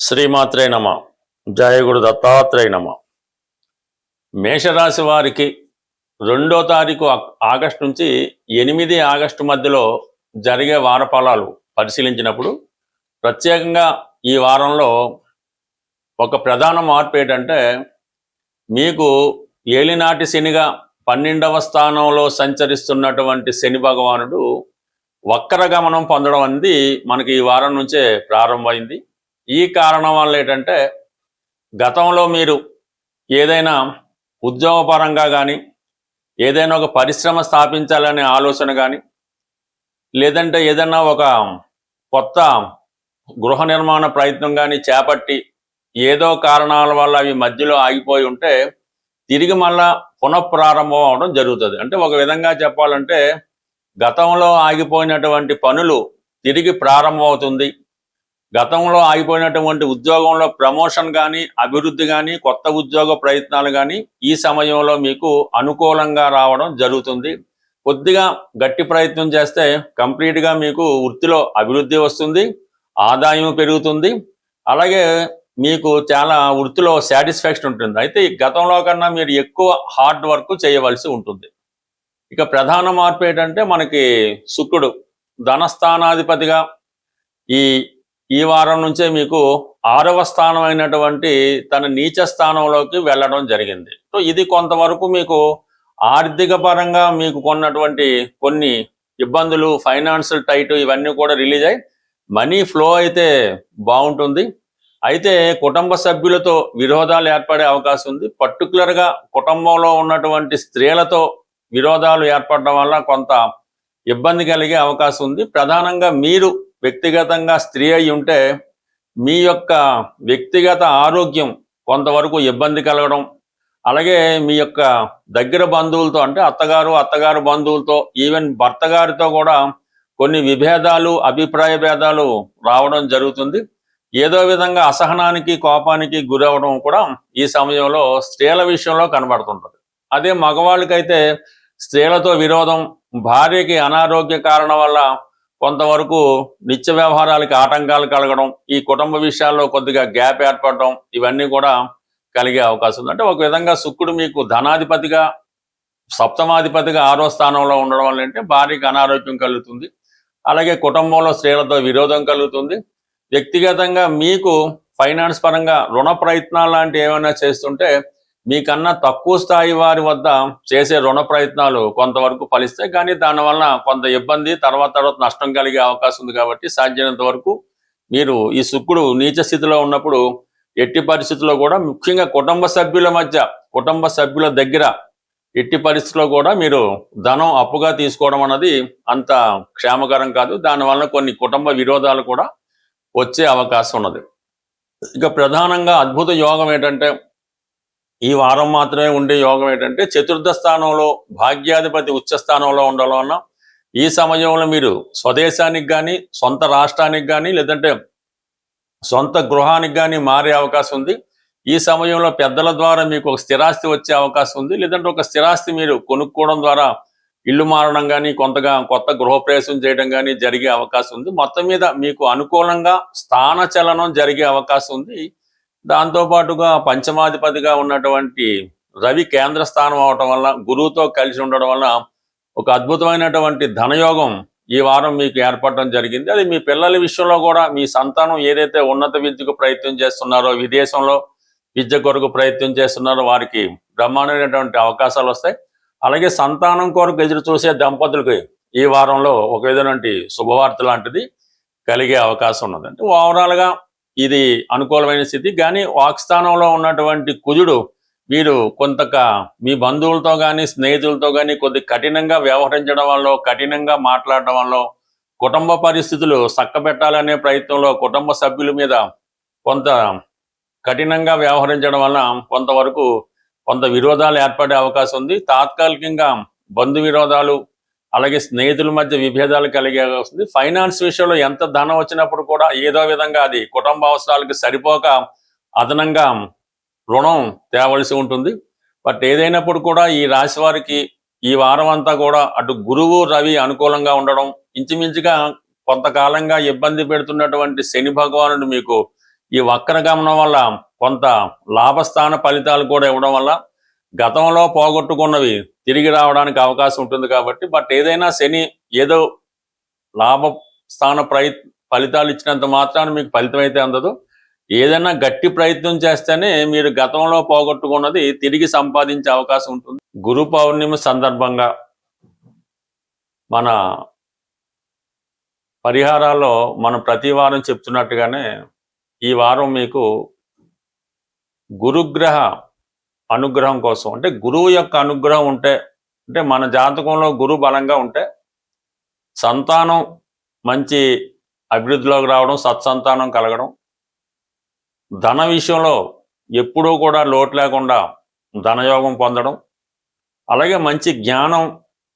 శ్రీమాత్రే నమ. జయ గురు దత్తాత్రేయ నమ. మేషరాశి వారికి 2వ తారీఖు ఆగస్టు నుంచి 8 ఆగస్టు మధ్యలో జరిగే వారఫలాలు పరిశీలించినప్పుడు ప్రత్యేకంగా ఈ వారంలో ఒక ప్రధాన మార్పు ఏంటంటే, మీకు ఏలినాటి శనిగా 12వ స్థానంలో సంచరిస్తున్నటువంటి శని భగవానుడు వక్రగమనం పొందడం అనేది మనకి ఈ వారం నుంచే ప్రారంభమైంది. ఈ కారణం వల్ల ఏంటంటే, గతంలో మీరు ఏదైనా ఉద్యోగపరంగా కానీ, ఏదైనా ఒక పరిశ్రమ స్థాపించాలనే ఆలోచన కానీ, లేదంటే ఏదైనా ఒక కొత్త గృహ నిర్మాణ ప్రయత్నం కానీ చేపట్టి ఏదో కారణాల వల్ల అవి మధ్యలో ఆగిపోయి ఉంటే తిరిగి మళ్ళా పునఃప్రారంభం అవడం జరుగుతుంది. అంటే ఒక విధంగా చెప్పాలంటే, గతంలో ఆగిపోయినటువంటి పనులు తిరిగి ప్రారంభం అవుతుంది. గతంలో ఆగిపోయినటువంటి ఉద్యోగంలో ప్రమోషన్ కానీ, అభివృద్ధి కానీ, కొత్త ఉద్యోగ ప్రయత్నాలు కానీ ఈ సమయంలో మీకు అనుకూలంగా రావడం జరుగుతుంది. కొద్దిగా గట్టి ప్రయత్నం చేస్తే కంప్లీట్గా మీకు వృత్తిలో అభివృద్ధి వస్తుంది, ఆదాయం పెరుగుతుంది, అలాగే మీకు చాలా వృత్తిలో సాటిస్ఫాక్షన్ ఉంటుంది. అయితే గతంలో కన్నా మీరు ఎక్కువ హార్డ్ వర్క్ చేయవలసి ఉంటుంది. ఇక ప్రధాన మార్పు ఏంటంటే, మనకి శుక్రుడు ధనస్థానాధిపతిగా ఈ వారం నుంచే మీకు 6వ స్థానం అయినటువంటి తన నీచ స్థానంలోకి వెళ్ళడం జరిగింది. సో ఇది కొంతవరకు మీకు ఆర్థిక పరంగా మీకు కొన్నటువంటి కొన్ని ఇబ్బందులు, ఫైనాన్షియల్ టైట్ ఇవన్నీ కూడా రిలీజ్ అయ్యి మనీ ఫ్లో అయితే బాగుంటుంది. అయితే కుటుంబ సభ్యులతో విరోధాలు ఏర్పడే అవకాశం ఉంది. పర్టికులర్గా కుటుంబంలో ఉన్నటువంటి స్త్రీలతో విరోధాలు ఏర్పడడం వల్ల కొంత ఇబ్బంది కలిగే అవకాశం ఉంది. ప్రధానంగా మీరు వ్యక్తిగతంగా స్త్రీ అయి ఉంటే మీ యొక్క వ్యక్తిగత ఆరోగ్యం కొంతవరకు ఇబ్బంది కలగడం, అలాగే మీ యొక్క దగ్గర బంధువులతో అంటే అత్తగారు బంధువులతో, ఈవెన్ భర్త గారితో కూడా కొన్ని విభేదాలు, అభిప్రాయ భేదాలు రావడం జరుగుతుంది. ఏదో విధంగా అసహనానికి, కోపానికి గురవడం కూడా ఈ సమయంలో స్త్రీల విషయంలో కనబడుతుంటుంది. అదే మగవాళ్ళకైతే స్త్రీలతో విరోధం, భార్యకి అనారోగ్య కారణం వల్ల కొంతవరకు నిత్య వ్యవహారాలకి ఆటంకాలు కలగడం, ఈ కుటుంబ విషయాల్లో కొద్దిగా గ్యాప్ ఏర్పడడం ఇవన్నీ కూడా కలిగే అవకాశం ఉంది. అంటే ఒక విధంగా శుక్రుడు మీకు ధనాధిపతిగా, సప్తమాధిపతిగా 6వ స్థానంలో ఉండడం వల్ల అంటే భార్యకి అనారోగ్యం కలుగుతుంది, అలాగే కుటుంబంలో స్త్రీలతో విరోధం కలుగుతుంది. వ్యక్తిగతంగా మీకు ఫైనాన్స్ పరంగా రుణ ప్రయత్నాలు లాంటివి ఏమైనా చేస్తుంటే మీకన్నా తక్కువ స్థాయి వారి వద్ద చేసే రుణ ప్రయత్నాలు కొంతవరకు ఫలిస్తాయి, కానీ దానివల్ల కొంత ఇబ్బంది, తర్వాత నష్టం కలిగే అవకాశం ఉంది. కాబట్టి సాధ్యమైనంత వరకు మీరు ఈ శుక్రుడు నీచ స్థితిలో ఉన్నప్పుడు ఎట్టి పరిస్థితుల్లో కూడా ముఖ్యంగా కుటుంబ సభ్యుల దగ్గర ఎట్టి పరిస్థితుల్లో కూడా మీరు ధనం అప్పుగా తీసుకోవడం అన్నది అంత క్షేమకరం కాదు. దానివల్ల కొన్ని కుటుంబ విరోధాలు కూడా వచ్చే అవకాశం ఉన్నది. ఇక ప్రధానంగా అద్భుత యోగం ఏంటంటే, ఈ వారం మాత్రమే ఉండే యోగం ఏంటంటే, చతుర్థ స్థానంలో భాగ్యాధిపతి ఉచ్చ స్థానంలో ఉండడం వలన ఈ సమయంలో మీరు స్వదేశానికి కానీ, సొంత రాష్ట్రానికి కానీ, లేదంటే సొంత గృహానికి కానీ మారే అవకాశం ఉంది. ఈ సమయంలో పెద్దల ద్వారా మీకు ఒక స్థిరాస్తి వచ్చే అవకాశం ఉంది, లేదంటే ఒక స్థిరాస్తి మీరు కొనుక్కోవడం ద్వారా ఇల్లు మారడం కానీ, కొత్త గృహప్రవేశం చేయడం కానీ జరిగే అవకాశం ఉంది. మొత్తం మీద మీకు అనుకూలంగా స్థానచలనం జరిగే అవకాశం ఉంది. దాంతోపాటుగా పంచమాధిపతిగా ఉన్నటువంటి రవి కేంద్ర స్థానం అవటం వల్ల, గురువుతో కలిసి ఉండడం వల్ల ఒక అద్భుతమైనటువంటి ధనయోగం ఈ వారం మీకు ఏర్పడడం జరిగింది. అది మీ పిల్లల విషయంలో కూడా, మీ సంతానం ఏదైతే ఉన్నత విద్యకు ప్రయత్నం చేస్తున్నారో, విదేశంలో విద్య కొరకు ప్రయత్నం చేస్తున్నారో వారికి బ్రహ్మాండమైనటువంటి అవకాశాలు వస్తాయి. అలాగే సంతానం కొరకు ఎదురు చూసే దంపతులకి ఈ వారంలో ఒక విధమైనటువంటి శుభవార్త లాంటిది కలిగే అవకాశం ఉన్నది. అంటే ఓవరాల్గా ఇది అనుకూలమైన స్థితి. కానీ వాక్స్థానంలో ఉన్నటువంటి కుజుడు మీరు మీ బంధువులతో కానీ, స్నేహితులతో కానీ కొద్ది కఠినంగా వ్యవహరించడం వల్ల, కఠినంగా మాట్లాడడం వల్ల, కుటుంబ పరిస్థితులు చక్కబెట్టాలనే ప్రయత్నంలో కుటుంబ సభ్యుల మీద కొంత కఠినంగా వ్యవహరించడం వల్ల కొంత విరోధాలు ఏర్పడే అవకాశం ఉంది. తాత్కాలికంగా బంధు విరోధాలు, అలాగే స్నేహితుల మధ్య విభేదాలు కలిగే అవకాశం ఉంది. ఫైనాన్స్ విషయంలో ఎంత ధనం వచ్చినప్పుడు కూడా ఏదో విధంగా అది కుటుంబ అవసరాలకు సరిపోక అదనంగా రుణం తేవలసి ఉంటుంది. బట్ ఏదైనప్పుడు కూడా ఈ రాశి వారికి ఈ వారం అంతా కూడా అటు గురువు, రవి అనుకూలంగా ఉండడం, ఇంచుమించుగా కొంతకాలంగా ఇబ్బంది పెడుతున్నటువంటి శని భగవానుడు మీకు ఈ వక్రగమనం వల్ల కొంత లాభస్థాన ఫలితాలు కూడా ఇవ్వడం వల్ల గతంలో పోగొట్టుకున్నవి తిరిగి రావడానికి అవకాశం ఉంటుంది కాబట్టి, బట్ ఏదైనా శని ఏదో లాభస్థాన ఫలితాలు ఇచ్చినంత మాత్రాన్ని మీకు ఫలితం అయితే అందదు. ఏదైనా గట్టి ప్రయత్నం చేస్తేనే మీరు గతంలో పోగొట్టుకున్నది తిరిగి సంపాదించే అవకాశం ఉంటుంది. గురు పౌర్ణమి సందర్భంగా మన పరిహారాల్లో మనం ప్రతి వారం చెప్తున్నట్టుగానే ఈ వారం మీకు గురుగ్రహ అనుగ్రహం కోసం, అంటే గురువు యొక్క అనుగ్రహం ఉంటే, అంటే మన జాతకంలో గురువు బలంగా ఉంటే సంతానం మంచి అభివృద్ధిలోకి రావడం, సత్సంతానం కలగడం, ధన విషయంలో ఎప్పుడూ కూడా లోటు లేకుండా ధనయోగం పొందడం, అలాగే మంచి జ్ఞానం,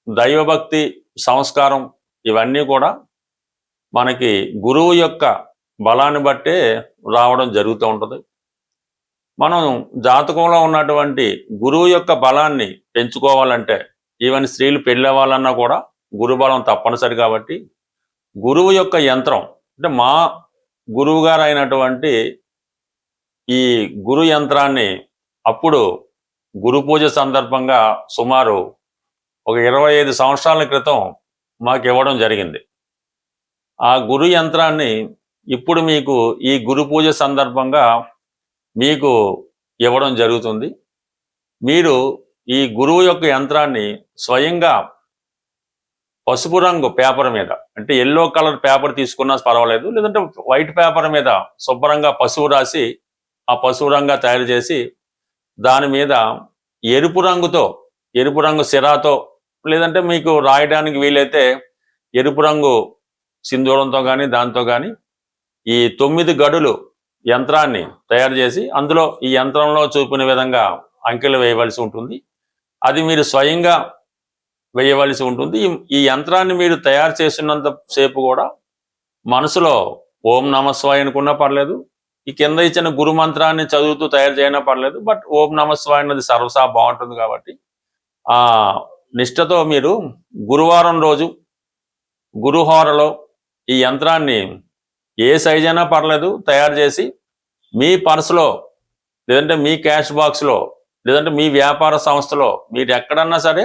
దైవభక్తి, సంస్కారం ఇవన్నీ కూడా మనకి గురువు యొక్క బలాన్ని బట్టే రావడం జరుగుతూ ఉంటుంది. మనం జాతకంలో ఉన్నటువంటి గురువు యొక్క బలాన్ని పెంచుకోవాలంటే, ఈవెన్ స్త్రీలు పెళ్ళవాలన్నా కూడా గురు బలం తప్పనిసరి. కాబట్టి గురువు యొక్క యంత్రం, అంటే మా గురువు గారు అయినటువంటి ఈ గురు యంత్రాన్ని అప్పుడు గురు పూజ సందర్భంగా సుమారు ఒక 25 సంవత్సరాల క్రితం మాకు ఇవ్వడం జరిగింది. ఆ గురు యంత్రాన్ని ఇప్పుడు మీకు ఈ గురు పూజ సందర్భంగా మీకు ఇవ్వడం జరుగుతుంది. మీరు ఈ గురువు యొక్క యంత్రాన్ని స్వయంగా పసుపు రంగు పేపర్ మీద, అంటే ఎల్లో కలర్ పేపర్ తీసుకున్నా పర్వాలేదు, లేదంటే వైట్ పేపర్ మీద శుభ్రంగా పసుపు రాసి, ఆ పసుపు రంగా తయారు చేసి దాని మీద ఎరుపు రంగు సిరాతో, లేదంటే మీకు రాయడానికి వీలైతే ఎరుపు రంగు సింధూరంతో కానీ దాంతో కానీ ఈ 9 గడులు యంత్రాన్ని తయారు చేసి అందులో ఈ యంత్రంలో చూపిన విధంగా అంకెలు వేయవలసి ఉంటుంది. అది మీరు స్వయంగా వేయవలసి ఉంటుంది. ఈ యంత్రాన్ని మీరు తయారు చేసినంత సేపు కూడా మనసులో ఓం నమస్వాయ అనుకున్నా పర్లేదు, ఈ కింద ఇచ్చిన గురు మంత్రాన్ని చదువుతూ తయారు చేయనా పర్లేదు, బట్ ఓం నమస్వాయ అన్నది సర్వసా బాగుంటుంది. కాబట్టి ఆ నిష్టతో మీరు గురువారం రోజు గురుహోరలో ఈ యంత్రాన్ని ఏ సైజ్ అయినా పర్లేదు తయారు చేసి మీ పర్సులో, లేదంటే మీ క్యాష్ బాక్స్లో, లేదంటే మీ వ్యాపార సంస్థలో, మీరు ఎక్కడన్నా సరే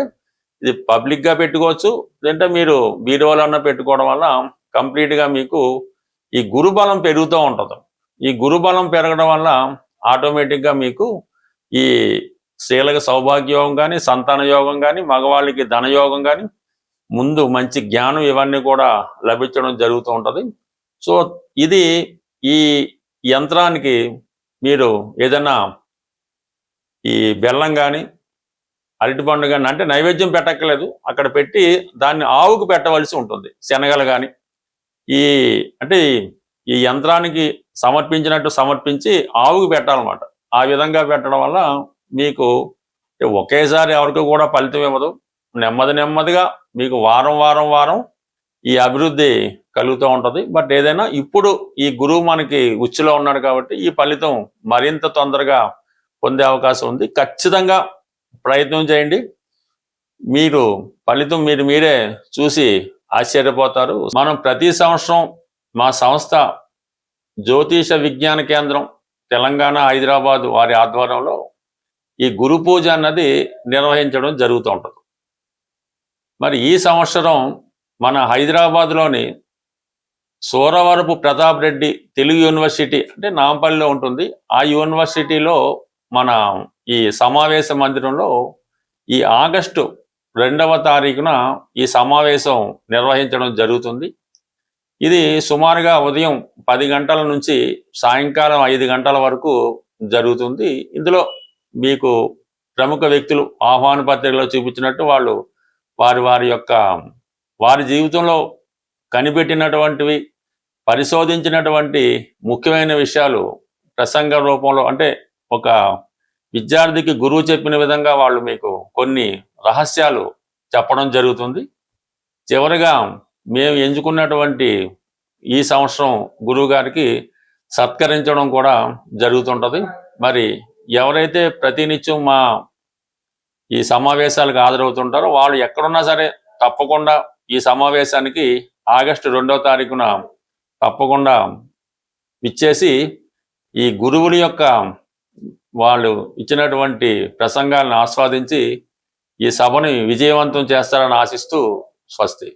ఇది పబ్లిక్గా పెట్టుకోవచ్చు, లేదంటే మీరు బీరువాలో అన్నా పెట్టుకోవడం వల్ల కంప్లీట్గా మీకు ఈ గురుబలం పెరుగుతూ ఉంటుంది. ఈ గురుబలం పెరగడం వల్ల ఆటోమేటిక్గా మీకు ఈ స్త్రీలకు సౌభాగ్యయోగం కానీ, సంతాన యోగం కానీ, మగవాళ్ళకి ధనయోగం కానీ, ముందు మంచి జ్ఞానం ఇవన్నీ కూడా లభించడం జరుగుతూ ఉంటుంది. సో ఇది ఈ యంత్రానికి మీరు ఏదైనా ఈ బెల్లం కానీ, అరటిపండు కానీ, అంటే నైవేద్యం పెట్టక్కర్లేదు, అక్కడ పెట్టి దాన్ని ఆవుకు పెట్టవలసి ఉంటుంది. శనగలు కానీ అంటే ఈ యంత్రానికి సమర్పించినట్టు సమర్పించి ఆవుకు పెట్టాలన్నమాట. ఆ విధంగా పెట్టడం వల్ల మీకు ఒకేసారి ఎవరికి కూడా ఫలితం ఇవ్వదు. నెమ్మదిగా మీకు వారం ఈ అభివృద్ధి కలుగుతూ ఉంటుంది. బట్ ఏదైనా ఇప్పుడు ఈ గురువు మనకి ఉచ్చులో ఉన్నాడు కాబట్టి ఈ ఫలితం మరింత తొందరగా పొందే అవకాశం ఉంది. ఖచ్చితంగా ప్రయత్నం చేయండి. మీరు ఫలితం మీరే చూసి ఆశ్చర్యపోతారు. మనం ప్రతి సంవత్సరం మా సంస్థ జ్యోతిష విజ్ఞాన కేంద్రం తెలంగాణ హైదరాబాద్ వారి ఆధ్వర్యంలో ఈ గురు పూజ అన్నది నిర్వహించడం జరుగుతూ ఉంటుంది. మరి ఈ సంవత్సరం మన హైదరాబాద్లోని సూరవరపు ప్రతాప్ రెడ్డి తెలుగు యూనివర్సిటీ, అంటే నాంపల్లిలో ఉంటుంది, ఆ యూనివర్సిటీలో మన ఈ సమావేశ మందిరంలో ఈ ఆగస్టు 2వ తారీఖున ఈ సమావేశం నిర్వహించడం జరుగుతుంది. ఇది సుమారుగా ఉదయం 10 గంటల నుంచి సాయంకాలం 5 గంటల వరకు జరుగుతుంది. ఇందులో మీకు ప్రముఖ వ్యక్తులు ఆహ్వాన పత్రికలో చూపించినట్టు వాళ్ళు వారి జీవితంలో కనిపెట్టినటువంటివి, పరిశోధించినటువంటి ముఖ్యమైన విషయాలు ప్రసంగ రూపంలో, అంటే ఒక విద్యార్థికి గురువు చెప్పిన విధంగా వాళ్ళు మీకు కొన్ని రహస్యాలు చెప్పడం జరుగుతుంది. చివరిగా మేము ఎంచుకున్నటువంటి ఈ సంవత్సరం గురువు గారికి సత్కరించడం కూడా జరుగుతుంటుంది. మరి ఎవరైతే ప్రతినిత్యం మా ఈ సమావేశాలకు హాజరవుతుంటారో వాళ్ళు ఎక్కడున్నా సరే తప్పకుండా ఈ సమావేశానికి ఆగస్టు 2వ తారీఖున తప్పకుండా ఇచ్చేసి ఈ గురువుల యొక్క వాళ్ళు ఇచ్చినటువంటి ప్రసంగాలను ఆస్వాదించి ఈ సభని విజయవంతం చేస్తారని ఆశిస్తూ స్వస్తి.